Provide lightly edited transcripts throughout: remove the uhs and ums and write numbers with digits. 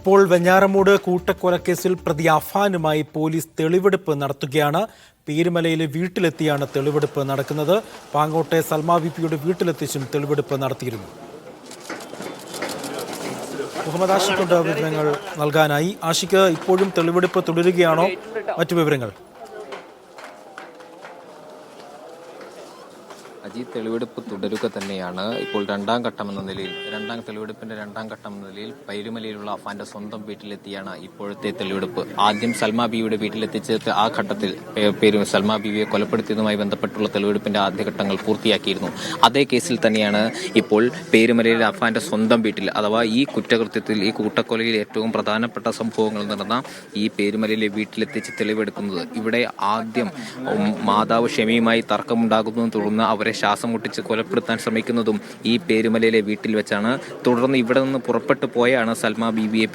ഇപ്പോൾ വെഞ്ഞാറമൂട് കൂട്ടക്കൊലക്കേസിൽ പ്രതി അഫാനുമായി പോലീസ് തെളിവെടുപ്പ് നടത്തുകയാണ്. പേരുമലയിലെ വീട്ടിലെത്തിയാണ് തെളിവെടുപ്പ് നടക്കുന്നത്. പാങ്ങോട്ടെ സൽമാ വിപിയുടെ വീട്ടിലെത്തിച്ചും തെളിവെടുപ്പ് നടത്തിയിരുന്നു. മുഹമ്മദ് ആഷിഖുണ്ട് വിവരങ്ങൾ നൽകാനായി. ആഷിഖ്, ഇപ്പോഴും തെളിവെടുപ്പ് തുടരുകയാണോ? മറ്റു വിവരങ്ങൾ? തെളിവെടുപ്പ് തുടരുക തന്നെയാണ്. ഇപ്പോൾ തെളിവെടുപ്പിന്റെ രണ്ടാം ഘട്ടം എന്ന നിലയിൽ പൈരുമലയിലുള്ള അഫാന്റെ സ്വന്തം വീട്ടിലെത്തിയാണ് ഇപ്പോഴത്തെ തെളിവെടുപ്പ്. ആദ്യം സൽമാ ബീവിയുടെ വീട്ടിലെത്തിച്ച് ആ ഘട്ടത്തിൽ സൽമാ ബീവിയെ കൊലപ്പെടുത്തിയതുമായി ബന്ധപ്പെട്ടുള്ള തെളിവെടുപ്പിന്റെ ആദ്യഘട്ടങ്ങൾ പൂർത്തിയാക്കിയിരുന്നു. അതേ കേസിൽ തന്നെയാണ് ഇപ്പോൾ പേരുമലയിലെ അഫാന്റെ സ്വന്തം വീട്ടിൽ, അഥവാ ഈ കുറ്റകൃത്യത്തിൽ, ഈ കൂട്ടക്കൊലയിൽ ഏറ്റവും പ്രധാനപ്പെട്ട സംഭവങ്ങൾ നടന്ന ഈ പേരുമലയിലെ വീട്ടിലെത്തിച്ച് തെളിവെടുക്കുന്നത്. ഇവിടെ ആദ്യം മാതാവ് ഷെമിയുമായി തർക്കമുണ്ടാകുന്നതും തുടർന്ന് അവരെ ശ്വാസം മുട്ടിച്ച് കൊലപ്പെടുത്താൻ ശ്രമിക്കുന്നതും ഈ പേരുമലയിലെ വീട്ടിൽ വെച്ചാണ്. തുടർന്ന് ഇവിടെ നിന്ന് പുറപ്പെട്ടു പോയാണ് സൽമാ ബീവിയെ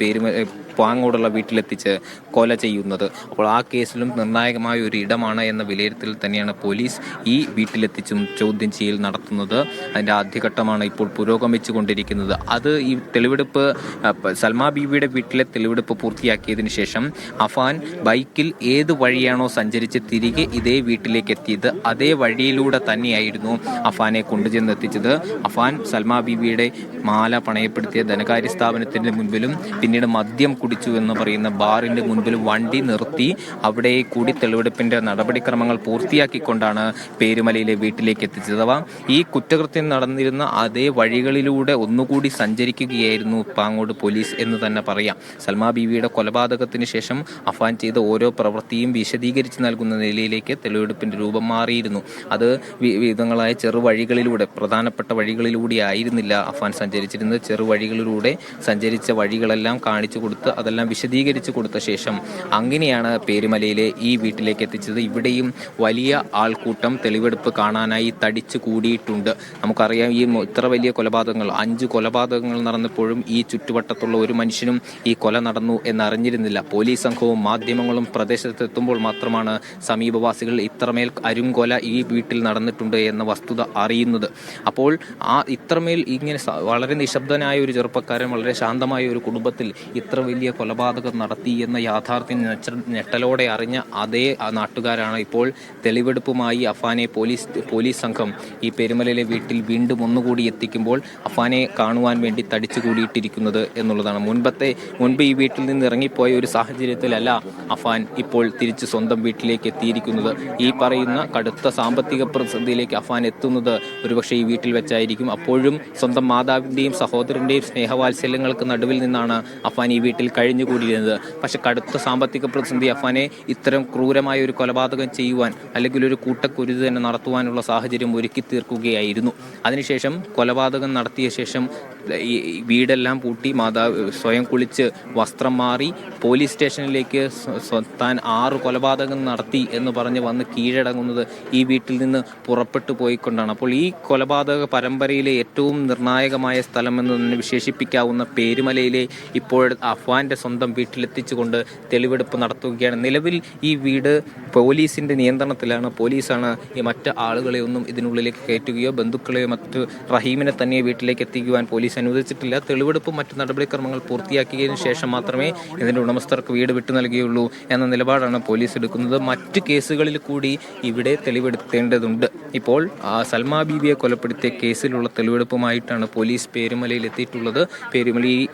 പാങ്ങോടുള്ള വീട്ടിലെത്തിച്ച് കൊല ചെയ്യുന്നത്. അപ്പോൾ ആ കേസിലും നിർണായകമായ ഒരു ഇടമാണ് എന്ന വിലയിരുത്തൽ തന്നെയാണ് പോലീസ് ഈ വീട്ടിലെത്തിച്ചും ചോദ്യം ചെയ്യൽ നടത്തുന്നത്. അതിന്റെ ആദ്യഘട്ടമാണ് ഇപ്പോൾ പുരോഗമിച്ചു കൊണ്ടിരിക്കുന്നത്. അത് ഈ തെളിവെടുപ്പ്, സൽമാ ബീവിയുടെ വീട്ടിലെ തെളിവെടുപ്പ് പൂർത്തിയാക്കിയതിനു ശേഷം അഫാൻ ബൈക്കിൽ ഏത് വഴിയാണോ സഞ്ചരിച്ച് തിരികെ ഇതേ വീട്ടിലേക്ക് എത്തിയത്, അതേ വഴിയിലൂടെ തന്നെയായിരുന്നു അഫാനെ കൊണ്ടുചെന്നെത്തിച്ചത്. അഫാൻ സൽമാ ബീവിയുടെ മാല പണയപ്പെടുത്തിയ ധനകാര്യ സ്ഥാപനത്തിന്റെ മുൻപിലും പിന്നീട് മദ്യം കുടിച്ചു എന്ന് പറയുന്ന ബാറിന്റെ മുൻപിലും വണ്ടി നിർത്തി അവിടെ കൂടി തെളിവെടുപ്പിന്റെ നടപടിക്രമങ്ങൾ പൂർത്തിയാക്കിക്കൊണ്ടാണ് പേരുമലയിലെ വീട്ടിലേക്ക് എത്തിച്ചത്. അഥവാ ഈ കുറ്റകൃത്യം നടന്നിരുന്ന അതേ വഴികളിലൂടെ ഒന്നുകൂടി സഞ്ചരിക്കുകയായിരുന്നു പാങ്ങോട് പോലീസ് എന്ന് തന്നെ പറയാം. സൽമാ ബീവിയുടെ കൊലപാതകത്തിന് ശേഷം അഫാൻ ചെയ്ത ഓരോ പ്രവൃത്തിയും വിശദീകരിച്ച് നൽകുന്ന നിലയിലേക്ക് തെളിവെടുപ്പിന്റെ രൂപം മാറിയിരുന്നു. അത് വിവിധങ്ങളായ ചെറുവഴികളിലൂടെ, പ്രധാനപ്പെട്ട വഴികളിലൂടെ ആയിരുന്നില്ല അഫാൻ സഞ്ചരിച്ചിരുന്നത്. ചെറുവഴികളിലൂടെ സഞ്ചരിച്ച വഴികളെല്ലാം കാണിച്ചു കൊടുത്ത് അതെല്ലാം വിശദീകരിച്ചു കൊടുത്ത ശേഷം അങ്ങനെയാണ് പേരുമലയിലെ ഈ വീട്ടിലേക്ക് എത്തിച്ചത്. ഇവിടെയും വലിയ ആൾക്കൂട്ടം തെളിവെടുപ്പ് കാണാനായി തടിച്ചു കൂടിയിട്ടുണ്ട്. നമുക്കറിയാം, ഈ ഇത്ര വലിയ കൊലപാതകങ്ങൾ, 5 കൊലപാതകങ്ങൾ നടന്നപ്പോഴും ഈ ചുറ്റുവട്ടത്തുള്ള ഒരു മനുഷ്യനും ഈ കൊല നടന്നു എന്നറിഞ്ഞിരുന്നില്ല. പോലീസ് സംഘവും മാധ്യമങ്ങളും പ്രദേശത്തെത്തുമ്പോൾ മാത്രമാണ് സമീപവാസികൾ ഇത്രമേൽ അരുംകൊല ഈ വീട്ടിൽ നടന്നിട്ടുണ്ട് എന്ന വസ്തുത അറിയുന്നത്. അപ്പോൾ ഇത്രമേൽ ഇങ്ങനെ വളരെ നിശബ്ദനായ ഒരു ചെറുപ്പക്കാരൻ, വളരെ ശാന്തമായ ഒരു കുടുംബത്തിൽ ഇത്ര വലിയ കൊലപാതകം നടത്തി എന്ന യാഥാർത്ഥ്യം ഞെട്ടലോടെ അറിഞ്ഞ അതേ നാട്ടുകാരാണ് ഇപ്പോൾ തെളിവെടുപ്പുമായി അഫാനെ പോലീസ് സംഘം ഈ പെരുമലയിലെ വീട്ടിൽ വീണ്ടും ഒന്നുകൂടി എത്തിക്കുമ്പോൾ അഫാനെ കാണുവാൻ വേണ്ടി തടിച്ചു കൂടിയിട്ടിരിക്കുന്നത് എന്നുള്ളതാണ്. മുൻപ് ഈ വീട്ടിൽ നിന്ന് ഇറങ്ങിപ്പോയ ഒരു സാഹചര്യത്തിലല്ല അഫാൻ ഇപ്പോൾ തിരിച്ച് സ്വന്തം വീട്ടിലേക്ക് എത്തിയിരിക്കുന്നത്. ഈ പറയുന്ന കടുത്ത സാമ്പത്തിക പ്രതിസന്ധിയിലേക്ക് അഫാൻ എത്തുന്നത് ഒരുപക്ഷെ ഈ വീട്ടിൽ വെച്ചായിരിക്കും. അപ്പോഴും സ്വന്തം മാതാവിന്റെയും സഹോദരന്റെയും സ്നേഹവാത്സല്യങ്ങൾക്ക് നടുവിൽ നിന്നാണ് അഫാൻ ഈ വീട്ടിൽ കഴിഞ്ഞുകൂടിയിരുന്നത്. പക്ഷെ കടുത്ത സാമ്പത്തിക പ്രതിസന്ധി അഫാനെ ഇത്തരം ക്രൂരമായ ഒരു കൊലപാതകം ചെയ്യുവാൻ, അല്ലെങ്കിൽ ഒരു കൂട്ടക്കുരുതി തന്നെ നടത്തുവാനുള്ള സാഹചര്യം ഒരുക്കി തീർക്കുകയായിരുന്നു. അതിനുശേഷം കൊലപാതകം നടത്തിയ ശേഷം ഈ വീടെല്ലാം പൂട്ടി മാതാവ് സ്വയം കുളിച്ച് വസ്ത്രം മാറി പോലീസ് സ്റ്റേഷനിലേക്ക് താൻ 6 കൊലപാതകം നടത്തി എന്ന് പറഞ്ഞ് വന്ന് കീഴടങ്ങുന്നത് ഈ വീട്ടിൽ നിന്ന് പുറപ്പെട്ടു പോയിക്കൊണ്ടാണ്. അപ്പോൾ ഈ കൊലപാതക പരമ്പരയിലെ ഏറ്റവും നിർണായകമായ സ്ഥലം എന്ന് തന്നെ വിശേഷിപ്പിക്കാവുന്ന പേരുമലയിലെ ഇപ്പോൾ അഫാന്റെ സ്വന്തം വീട്ടിലെത്തിച്ചുകൊണ്ട് തെളിവെടുപ്പ് നടത്തുകയാണ്. നിലവിൽ ഈ വീട് പോലീസിന്റെ നിയന്ത്രണത്തിലാണ്. പോലീസാണ് ഈ മറ്റ് ആളുകളെ ഒന്നും ഇതിനുള്ളിലേക്ക് കയറ്റുകയോ ബന്ധുക്കളെയോ മറ്റ് റഹീമിനെ തന്നെ വീട്ടിലേക്ക് എത്തിക്കുവാൻ പോലീസ് അനുവദിച്ചിട്ടില്ല. തെളിവെടുപ്പും മറ്റ് നടപടിക്രമങ്ങൾ പൂർത്തിയാക്കിയതിനു ശേഷം മാത്രമേ ഇതിന്റെ ഉടമസ്ഥർക്ക് വീട് വിട്ടു നൽകുകയുള്ളൂ എന്ന നിലപാടാണ് പോലീസ് എടുക്കുന്നത്. മറ്റ് കേസുകളിൽ കൂടി ഇവിടെ തെളിവെടുത്തേണ്ടതുണ്ട്. ഇപ്പോൾ സൽമാ ബീവിയെ കൊലപ്പെടുത്തിയ കേസിലുള്ള തെളിവെടുപ്പുമായിട്ടാണ് പോലീസ് പേരുമലയിൽ എത്തിയിട്ടുള്ളത്. പേരുമലയിൽ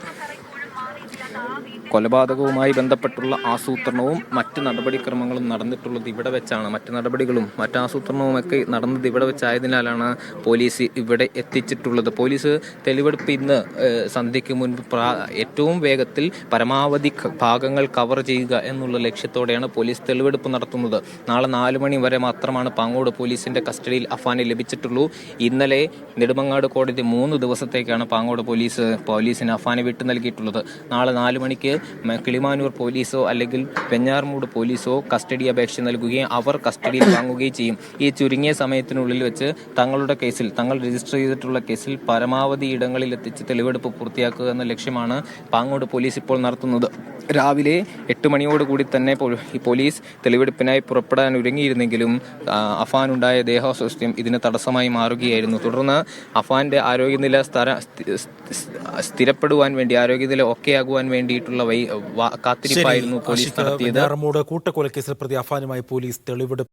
കൊലപാതകവുമായി ബന്ധപ്പെട്ടുള്ള ആസൂത്രണവും മറ്റ് നടപടിക്രമങ്ങളും നടന്നിട്ടുള്ളത് ഇവിടെ വെച്ചാണ്. മറ്റ് നടപടികളും മറ്റ് ആസൂത്രണവുമൊക്കെ നടന്നത് ഇവിടെ വെച്ചായതിനാലാണ് പോലീസ് ഇവിടെ എത്തിച്ചിട്ടുള്ളത്. പോലീസ് തെളിവെടുപ്പ് ഇന്ന് സന്ധ്യയ്ക്ക് മുൻപ് ഏറ്റവും വേഗത്തിൽ പരമാവധി ഭാഗങ്ങൾ കവർ ചെയ്യുക എന്നുള്ള ലക്ഷ്യത്തോടെയാണ് പോലീസ് തെളിവെടുപ്പ് നടത്തുന്നത്. നാളെ 4 മണി വരെ മാത്രമാണ് പാങ്ങോട് പോലീസിന്റെ കസ്റ്റഡിയിൽ അഫാനെ ലഭിച്ചിട്ടുള്ളൂ. ഇന്നലെ നെടുമങ്ങാട് കോടതി 3 ദിവസത്തേക്കാണ് പാങ്ങോട് പോലീസിന് അഫാനെ വിട്ടു നൽകിയിട്ടുള്ളത്. നാളെ 4 മണിക്ക് കിളിമാനൂർ പോലീസോ അല്ലെങ്കിൽ വെഞ്ഞാറമൂട് പോലീസോ കസ്റ്റഡി അപേക്ഷ നൽകുകയും അവർ കസ്റ്റഡിയിൽ വാങ്ങുകയും ചെയ്യും. ഈ ചുരുങ്ങിയ സമയത്തിനുള്ളിൽ വെച്ച് തങ്ങൾ രജിസ്റ്റർ ചെയ്തിട്ടുള്ള കേസിൽ പരമാവധി ഇടങ്ങളിൽ എത്തിച്ച് തെളിവെടുപ്പ് പൂർത്തിയാക്കുക എന്ന ലക്ഷ്യമാണ് പാങ്ങോട് പോലീസ് ഇപ്പോൾ നടത്തുന്നത്. രാവിലെ 8 മണിയോടുകൂടി തന്നെ ഈ പോലീസ് തെളിവെടുപ്പിനായി പുറപ്പെടാൻ ഒരുങ്ങിയിരുന്നെങ്കിലും അഫാനുണ്ടായ ദേഹാസ്വാസ്ഥ്യം ഇതിന് തടസ്സമായി മാറുകയായിരുന്നു. തുടർന്ന് അഫാന്റെ ആരോഗ്യനില സ്ഥിരപ്പെടുവാൻ വേണ്ടി, ആരോഗ്യനില ഒക്കെ ആകുവാൻ വേണ്ടിയിട്ടുള്ള കാത്തിരിപ്പായിരുന്നു പോലീസ് നടത്തിയത്. കൂട്ടക്കൊലക്കേസിൽ പ്രതി അഫാനുമായി പോലീസ് തെളിവെടുപ്പ്